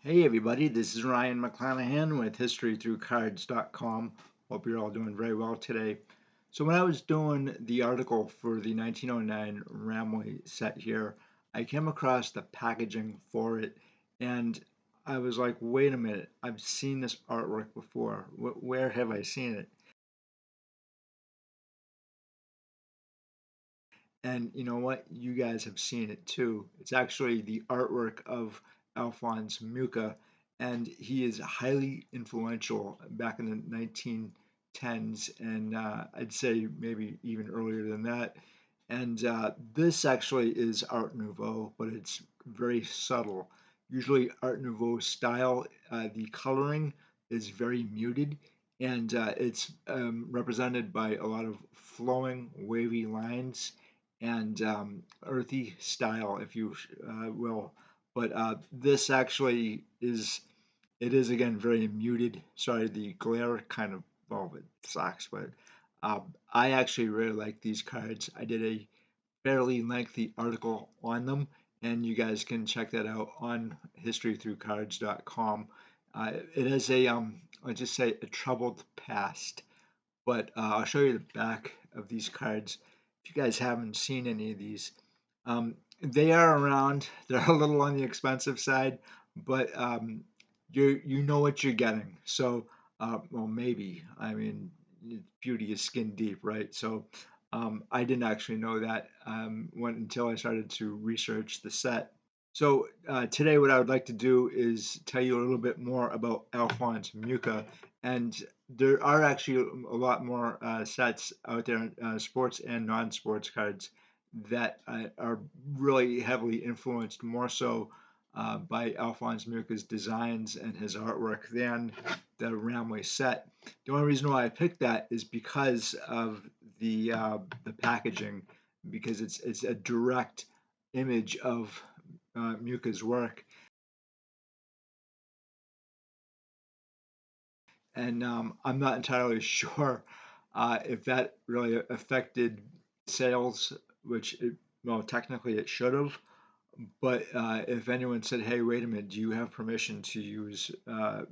Hey everybody, this is Ryan McClanahan with historythroughcards.com. Hope you're all doing very well today. So when I was doing the article for the 1909 Ramley set here, I came across the packaging for it and I was like, wait a minute, I've seen this artwork before. Where have I seen it? And you know what? You guys have seen it too. It's actually the artwork of Alphonse Mucha, and he is highly influential back in the 1910s, and I'd say maybe even earlier than that. And this actually is Art Nouveau, but it's very subtle. Usually, Art Nouveau style, the coloring is very muted, and it's represented by a lot of flowing, wavy lines and earthy style, if you will. But this actually is, it is again very muted. Sorry, the glare kind of, well, it sucks, but I actually really like these cards. I did a fairly lengthy article on them, and you guys can check that out on historythroughcards.com. It has a, let's just say, a troubled past, but I'll show you the back of these cards if you guys haven't seen any of these. They are around. They're a little on the expensive side, but you know what you're getting. So, well, maybe. I mean, beauty is skin deep, right? So, I didn't actually know that until I started to research the set. So today, what I would like to do is tell you a little bit more about Alphonse Mucha, and there are actually a lot more sets out there, sports and non-sports cards that are really heavily influenced, more so by Alphonse Mucha's designs and his artwork than the Ramway set. The only reason why I picked that is because of the packaging, because it's a direct image of Mucha's work. And I'm not entirely sure if that really affected sales, which, well, technically it should have. But if anyone said, hey, wait a minute, do you have permission to use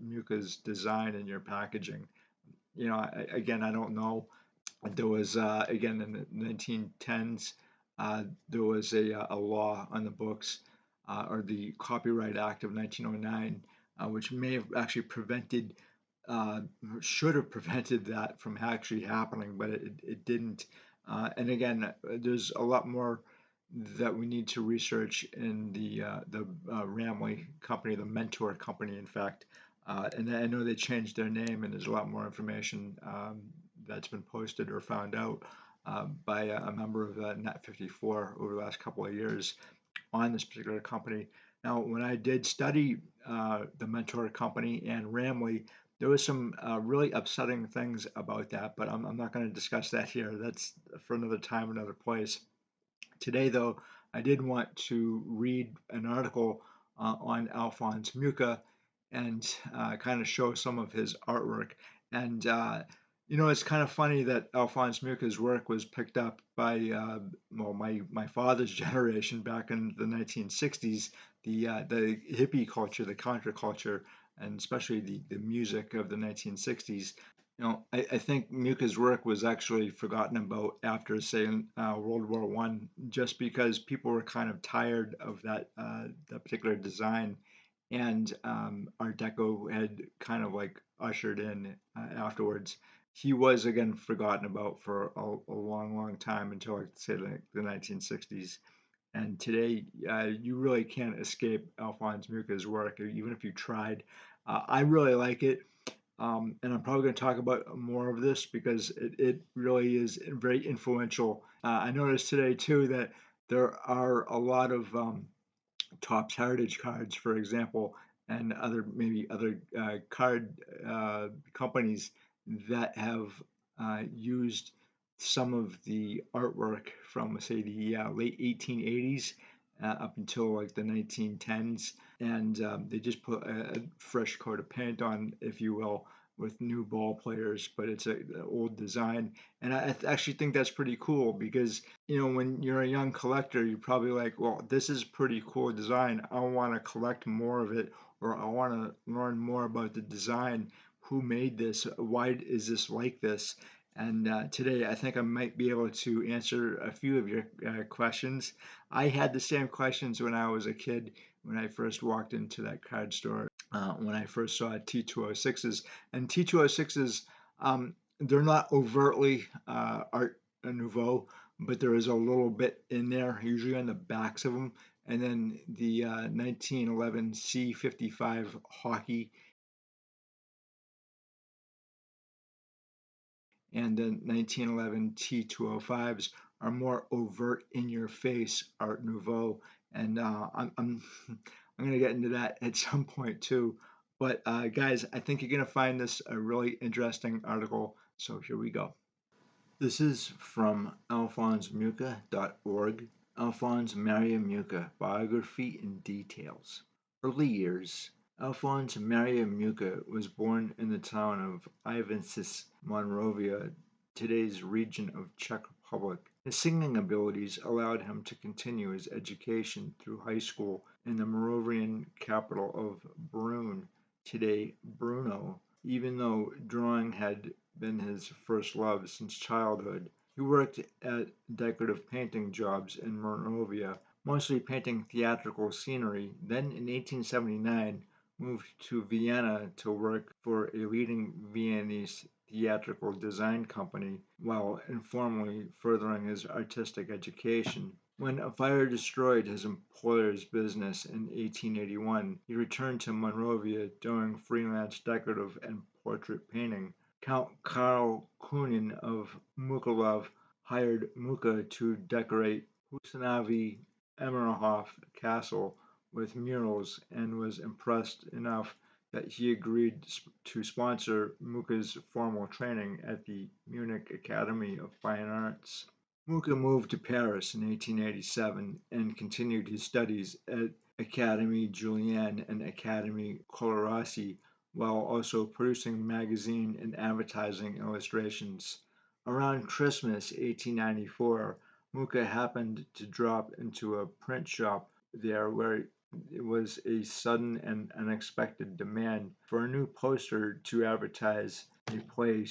Mucha's design in your packaging? Again, I don't know. There was, again, in the 1910s, there was a law on the books, or the Copyright Act of 1909, which may have actually prevented, uh, should have prevented that from actually happening, but it didn't. And again, there's a lot more that we need to research in the Ramley company, the Mentor company, in fact. And I know they changed their name, and there's a lot more information that's been posted or found out by a member of Net 54 over the last couple of years on this particular company. Now, when I did study the Mentor company and Ramley, there was some really upsetting things about that, but I'm not going to discuss that here. That's for another time, another place. Today, though, I did want to read an article on Alphonse Mucha and kind of show some of his artwork. And it's kind of funny that Alphonse Mucha's work was picked up by well, my father's generation back in the 1960s, the hippie culture, the counterculture, and especially the music of the 1960s. I think Mucha's work was actually forgotten about after, say, World War One, just because people were kind of tired of that particular design, and Art Deco had kind of like ushered in afterwards. He was again forgotten about for a long, long time until, like, say, like the 1960s. And today, you really can't escape Alphonse Mucha's work, even if you tried. I really like it. And I'm probably going to talk about more of this because it really is very influential. I noticed today too that there are a lot of Topps Heritage cards, for example, and maybe other card companies that have used some of the artwork from, say, the late 1880s up until like the 1910s, and they just put a fresh coat of paint on, if you will, with new ball players, but it's an old design. And I actually think that's pretty cool because, when you're a young collector, you're probably like, well, this is pretty cool design. I want to collect more of it, or I want to learn more about the design, who made this, why is this like this? And today I think I might be able to answer a few of your questions. I had the same questions when I was a kid, when I first walked into that card store, when I first saw T206s. And T206s, they're not overtly Art Nouveau, but there is a little bit in there, usually on the backs of them. And then the 1911 C55 hockey and the 1911 T205s are more overt, in your face Art Nouveau. And I'm going to get into that at some point too. But guys, I think you're going to find this a really interesting article. So here we go. This is from alphonsemucha.org. Alphonse Mucha, biography and details. Early years. Alphonse Mucha was born in the town of Ivancis, Monrovia, today's region of Czech Republic. His singing abilities allowed him to continue his education through high school in the Moravian capital of Brunn, today Brno. Even though drawing had been his first love since childhood, he worked at decorative painting jobs in Monrovia, mostly painting theatrical scenery. Then in 1879 moved to Vienna to work for a leading Viennese theatrical design company while informally furthering his artistic education. When a fire destroyed his employer's business in 1881, he returned to Monrovia doing freelance decorative and portrait painting. Count Karl Kunin of Mukalov hired Mucha to decorate Husanavi Emerhof Castle with murals and was impressed enough that he agreed to sponsor Mucha's formal training at the Munich Academy of Fine Arts. Mucha moved to Paris in 1887 and continued his studies at Académie Julian and Académie Colarossi, while also producing magazine and advertising illustrations. Around Christmas 1894, Mucha happened to drop into a print shop there where it was a sudden and unexpected demand for a new poster to advertise a play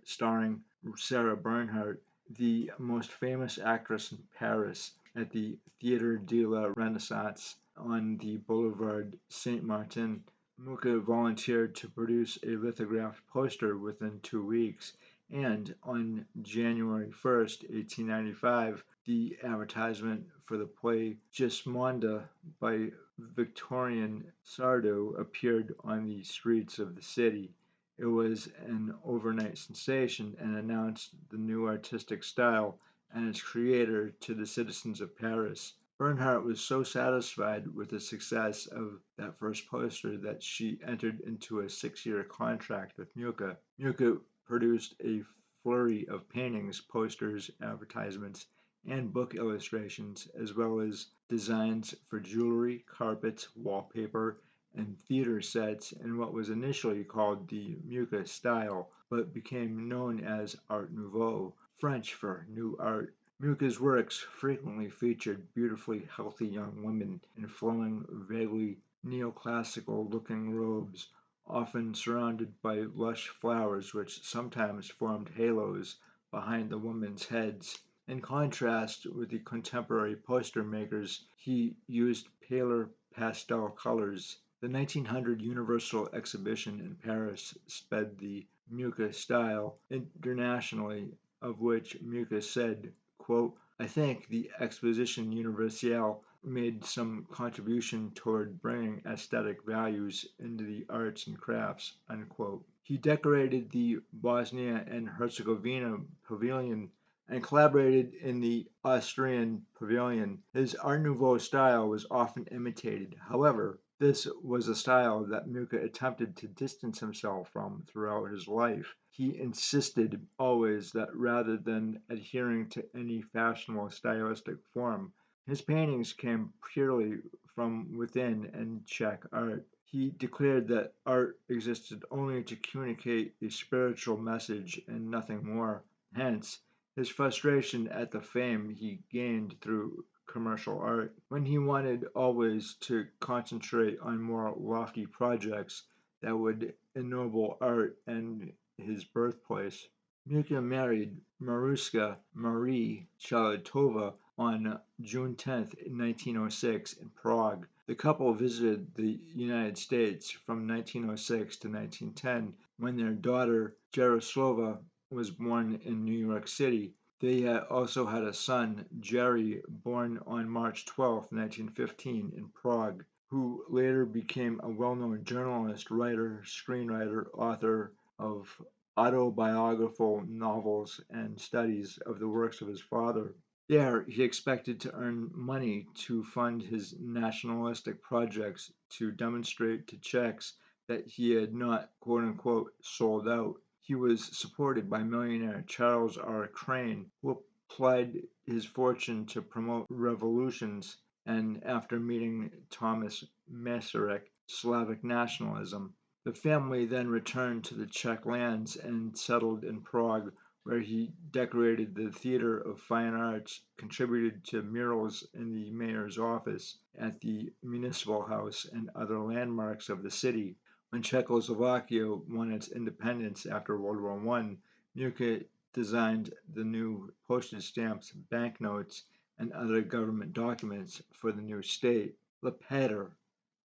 starring Sarah Bernhardt, the most famous actress in Paris, at the Théâtre de la Renaissance on the Boulevard Saint Martin. Mucha volunteered to produce a lithographed poster within 2 weeks, and on January 1st, 1895, the advertisement for the play Gismonda by Victorien Sardou appeared on the streets of the city. It was an overnight sensation and announced the new artistic style and its creator to the citizens of Paris. Bernhardt was so satisfied with the success of that first poster that she entered into a 6-year contract with Mucha. Mucha produced a flurry of paintings, posters, advertisements, and book illustrations, as well as designs for jewelry, carpets, wallpaper, and theater sets in what was initially called the Mucha style, but became known as Art Nouveau, French for new art. Mucha's works frequently featured beautifully healthy young women in flowing, vaguely neoclassical-looking robes, often surrounded by lush flowers which sometimes formed halos behind the women's heads. In contrast with the contemporary poster makers, he used paler pastel colors. The 1900 Universal Exhibition in Paris sped the Mucha style internationally, of which Mucha said, quote, "I think the Exposition Universelle made some contribution toward bringing aesthetic values into the arts and crafts," unquote. He decorated the Bosnia and Herzegovina pavilion and collaborated in the Austrian pavilion. His Art Nouveau style was often imitated. However, this was a style that Mucha attempted to distance himself from throughout his life. He insisted always that rather than adhering to any fashionable stylistic form, his paintings came purely from within and Czech art. He declared that art existed only to communicate a spiritual message and nothing more. Hence, his frustration at the fame he gained through commercial art. When he wanted always to concentrate on more lofty projects that would ennoble art and his birthplace. Mucha married Maruska Marie Chalatova on June 10, 1906, in Prague. The couple visited the United States from 1906 to 1910 when their daughter Jaroslava was born in New York City. They also had a son, Jerry, born on March 12, 1915, in Prague, who later became a well known journalist, writer, screenwriter, author of autobiographical novels and studies of the works of his father. There, he expected to earn money to fund his nationalistic projects to demonstrate to Czechs that he had not, quote unquote, sold out. He was supported by millionaire Charles R. Crane, who applied his fortune to promote revolutions, and after meeting Thomas Masaryk, Slavic nationalism. The family then returned to the Czech lands and settled in Prague, where he decorated the Theatre of Fine Arts, contributed to murals in the mayor's office, at the municipal house, and other landmarks of the city. When Czechoslovakia won its independence after World War I, Mucha designed the new postage stamps, banknotes, and other government documents for the new state. Lepeter.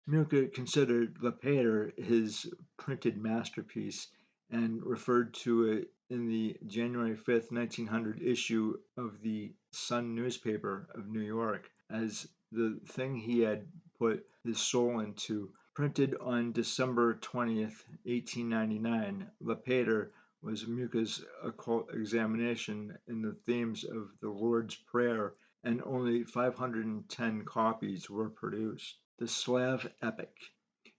Mucha considered Lepeter his printed masterpiece and referred to it in the January 5, 1900 issue of the Sun newspaper of New York as the thing he had put his soul into. Printed on December 20th, 1899, Lepeter was Mucha's occult examination in the themes of the Lord's Prayer, and only 510 copies were produced. The Slav Epic.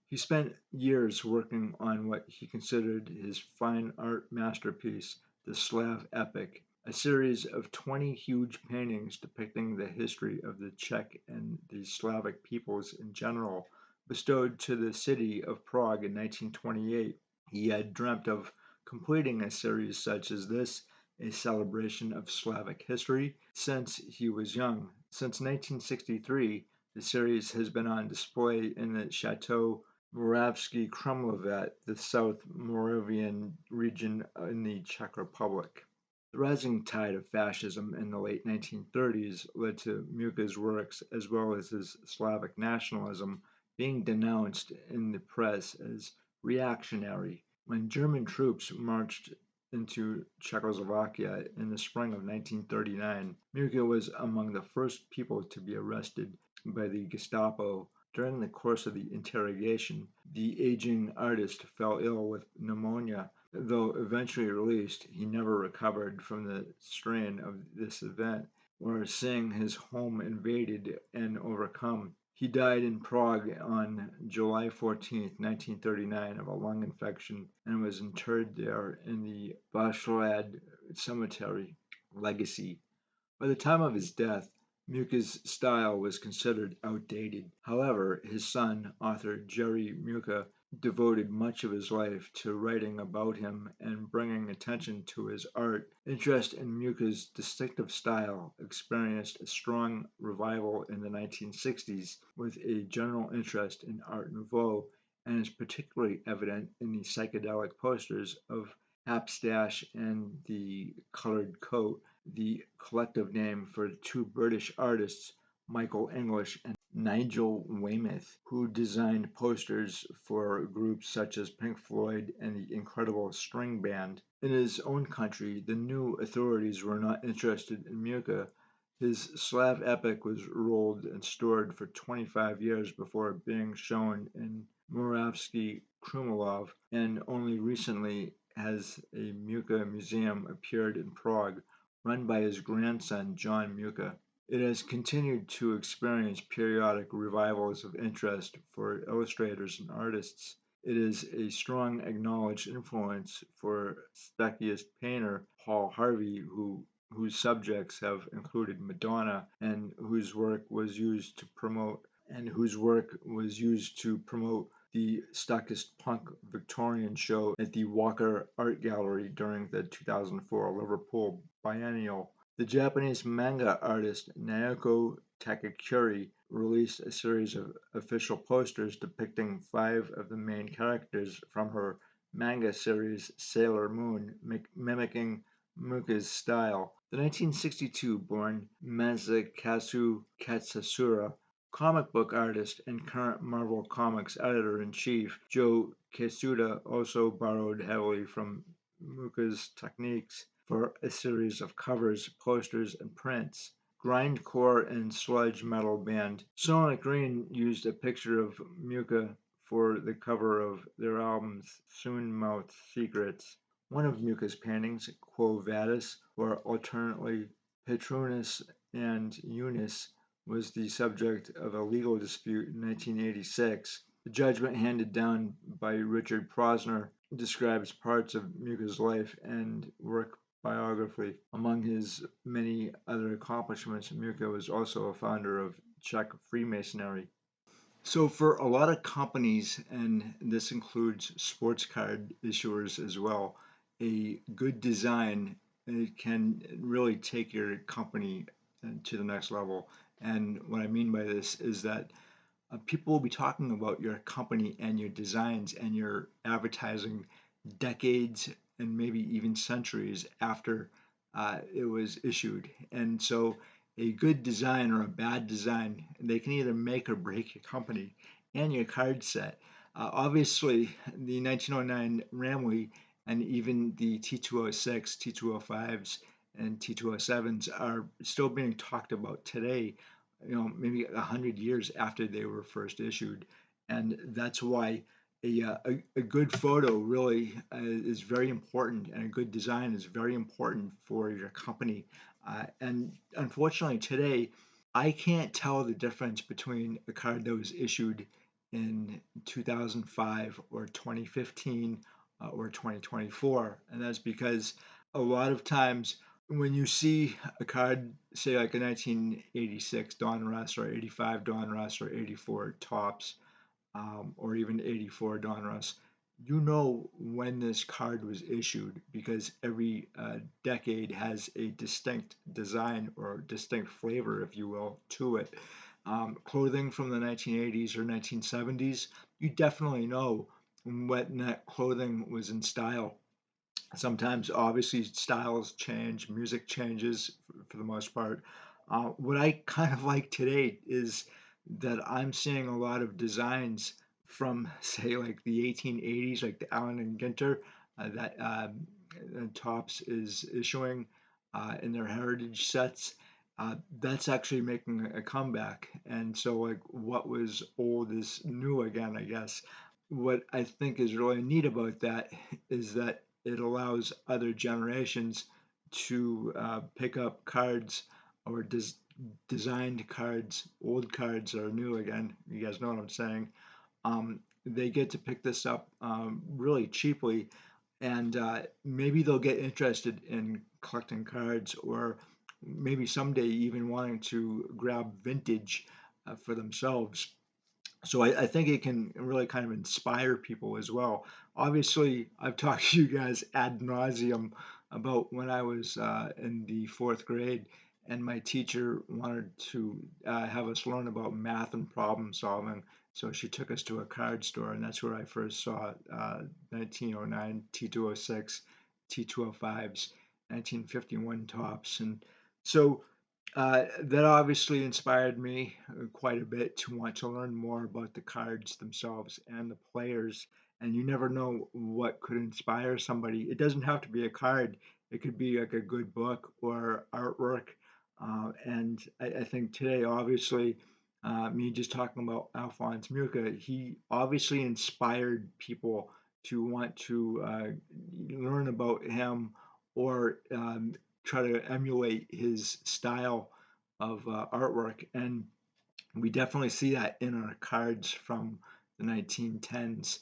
He spent years working on what he considered his fine art masterpiece, the Slav Epic, a series of 20 huge paintings depicting the history of the Czech and the Slavic peoples in general, bestowed to the city of Prague in 1928. He had dreamt of completing a series such as this, a celebration of Slavic history, since he was young. Since 1963, the series has been on display in the Chateau Moravsky Kremlovat, the South Moravian region in the Czech Republic. The rising tide of fascism in the late 1930s led to Mucha's works, as well as his Slavic nationalism, being denounced in the press as reactionary. When German troops marched into Czechoslovakia in the spring of 1939, Mucha was among the first people to be arrested by the Gestapo. During the course of the interrogation, the aging artist fell ill with pneumonia. Though eventually released, he never recovered from the strain of this event, or seeing his home invaded and overcome. He died in Prague on July 14, 1939, of a lung infection, and was interred there in the Bachelad Cemetery. Legacy. By the time of his death, Mucha's style was considered outdated. However, his son, author Jerry Mucha, devoted much of his life to writing about him and bringing attention to his art. Interest in Mucha's distinctive style experienced a strong revival in the 1960s with a general interest in Art Nouveau, and is particularly evident in the psychedelic posters of Hapstash and the Colored Coat, the collective name for two British artists, Michael English and Nigel Weymouth, who designed posters for groups such as Pink Floyd and the Incredible String Band. In his own country, the new authorities were not interested in Mucha. His Slav epic was rolled and stored for 25 years before being shown in Moravsky Krumlov, and only recently has a Mucha museum appeared in Prague, run by his grandson John Mucha. It has continued to experience periodic revivals of interest for illustrators and artists. It is a strong acknowledged influence for Specuist painter Paul Harvey, whose subjects have included Madonna, and whose work was used to promote the Stuckist Punk Victorian show at the Walker Art Gallery during the 2004 Liverpool Biennial. The Japanese manga artist Naoko Takakuri released a series of official posters depicting five of the main characters from her manga series Sailor Moon, mimicking Mucha's style. The 1962-born Masakazu Katsura, comic book artist and current Marvel Comics editor-in-chief Joe Quesada, also borrowed heavily from Mucha's techniques for a series of covers, posters, and prints. Grindcore and sludge metal band Sonic Green used a picture of Mucha for the cover of their album's Soon Mouth Secrets. One of Mucha's paintings, Quo Vadis, or alternately Petrunus and Eunice, was the subject of a legal dispute in 1986. The judgment handed down by Richard Posner describes parts of Mucha's life and work biography. Among his many other accomplishments, Mucha was also a founder of Czech Freemasonry. So, for a lot of companies, and this includes sports card issuers as well, a good design can really take your company to the next level. And what I mean by this is that people will be talking about your company and your designs and your advertising decades and maybe even centuries after it was issued. And so, a good design or a bad design, they can either make or break your company and your card set. Obviously, the 1909 Ramley and even the T206, T205s, and T207s are still being talked about today, maybe 100 years after they were first issued, and that's why a good photo really is very important, and a good design is very important for your company. And unfortunately, today I can't tell the difference between a card that was issued in 2005 or 2015 or 2024, and that's because a lot of times when you see a card, say like a 1986 Donruss or 85 Donruss or 84 Tops, or even 84 Donruss, you know when this card was issued because every decade has a distinct design or distinct flavor, if you will, to it. Clothing from the 1980s or 1970s, you definitely know when that clothing was in style. Sometimes, obviously, styles change, music changes for the most part. What I kind of like today is that I'm seeing a lot of designs from, say, like the 1880s, like the Allen and Ginter that Tops is issuing in their heritage sets. That's actually making a comeback. And so, like, what was old is new again, I guess. What I think is really neat about that is that it allows other generations to pick up cards or designed cards, old cards or new again. You guys know what I'm saying. They get to pick this up really cheaply, and maybe they'll get interested in collecting cards, or maybe someday even wanting to grab vintage for themselves. So I think it can really kind of inspire people as well. Obviously, I've talked to you guys ad nauseum about when I was in the fourth grade, and my teacher wanted to have us learn about math and problem solving. So she took us to a card store, and that's where I first saw 1909 T206, T205s, 1951 tops, and so that obviously inspired me quite a bit to want to learn more about the cards themselves and the players. And you never know what could inspire somebody. It doesn't have to be a card, it could be like a good book or artwork. And I think today, obviously, me just talking about Alphonse Mucha, he obviously inspired people to want to learn about him or try to emulate his style of artwork. And we definitely see that in our cards from the 1910s,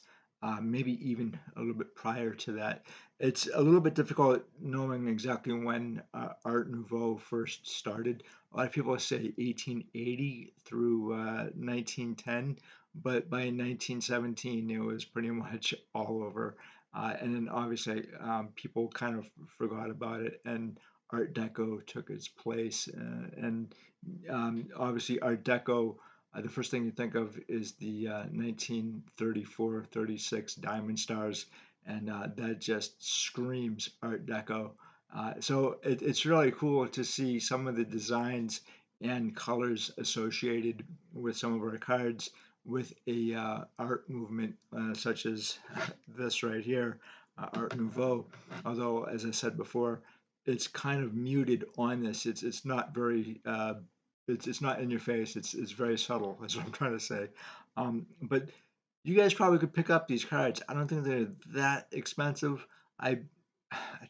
maybe even a little bit prior to that. It's a little bit difficult knowing exactly when Art Nouveau first started. A lot of people say 1880 through 1910, but by 1917 it was pretty much all over. And then obviously people kind of forgot about it. And Art Deco took its place, and obviously Art Deco. The first thing you think of is the 1934-36 Diamond Stars, and that just screams Art Deco. So it's really cool to see some of the designs and colors associated with some of our cards with a art movement such as this right here, Art Nouveau. Although, as I said before, it's kind of muted on this. It's not very it's not in your face. It's very subtle. That's what I'm trying to say. But you guys probably could pick up these cards. I don't think they're that expensive. I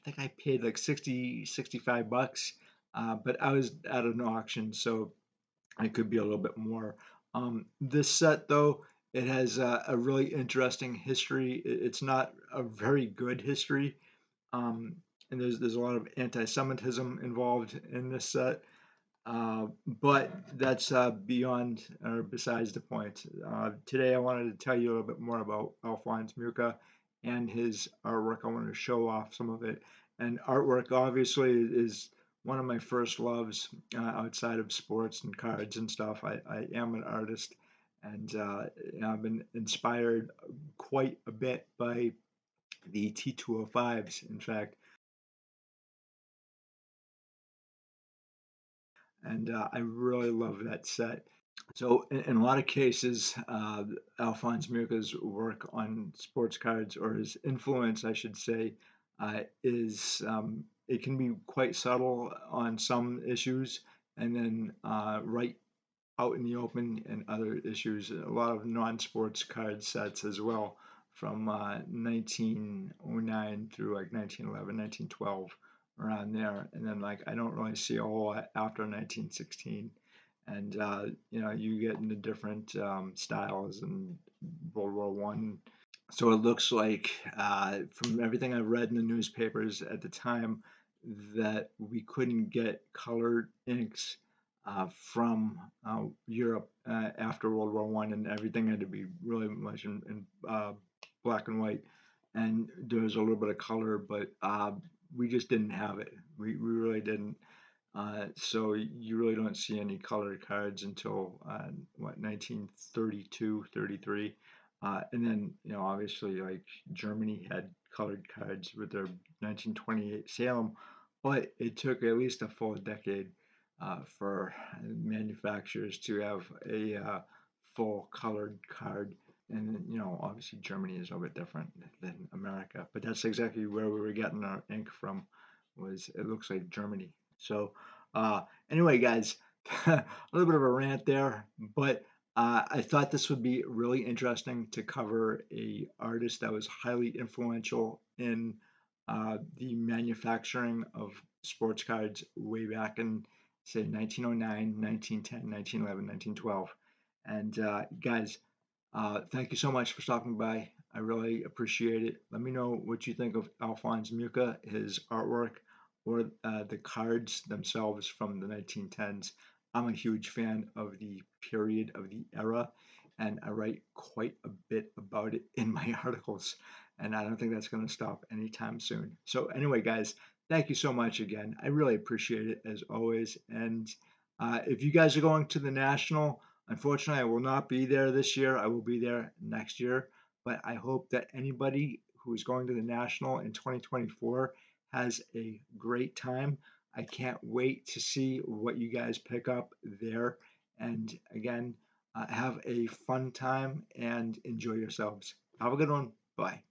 think I paid like 65 bucks, but I was at an auction, so it could be a little bit more. This set, though, it has a really interesting history. It's not a very good history, um, and there's a lot of anti-Semitism involved in this set. But that's beyond or besides the point. Today, I wanted to tell you a little bit more about Alphonse Mucha and his artwork. I wanted to show off some of it. And artwork, obviously, is one of my first loves outside of sports and cards and stuff. I am an artist, and I've been inspired quite a bit by the T205s. In fact, and I really love that set. So, in a lot of cases, Alphonse Mucha's work on sports cards, or his influence, I should say, is it can be quite subtle on some issues, and then right out in the open in other issues. A lot of non-sports card sets as well, from 1909 through like 1911, 1912, around there. And then like I don't really see a whole lot after 1916. And you get into different styles and World War One. So it looks like, from everything I read in the newspapers at the time, that we couldn't get colored inks from Europe after World War One, and everything had to be really much in black and white. And there was a little bit of color, but we just didn't have it. We really didn't. So you really don't see any colored cards until what, 1932, 33. And then, obviously, like Germany had colored cards with their 1928 Salem, but it took at least a full decade for manufacturers to have a full colored card. And, obviously Germany is a bit different than America, but that's exactly where we were getting our ink from, was it looks like Germany. So, uh, anyway, guys, a little bit of a rant there, but I thought this would be really interesting to cover a artist that was highly influential in the manufacturing of sports cards way back in, say, 1909, 1910, 1911, 1912. And guys, thank you so much for stopping by. I really appreciate it. Let me know what you think of Alphonse Mucha, his artwork, or the cards themselves from the 1910s. I'm a huge fan of the period of the era, and I write quite a bit about it in my articles, and I don't think that's going to stop anytime soon. So, anyway, guys, thank you so much again. I really appreciate it as always. And if you guys are going to the National, unfortunately, I will not be there this year. I will be there next year. But I hope that anybody who is going to the National in 2024 has a great time. I can't wait to see what you guys pick up there. And again, have a fun time and enjoy yourselves. Have a good one. Bye.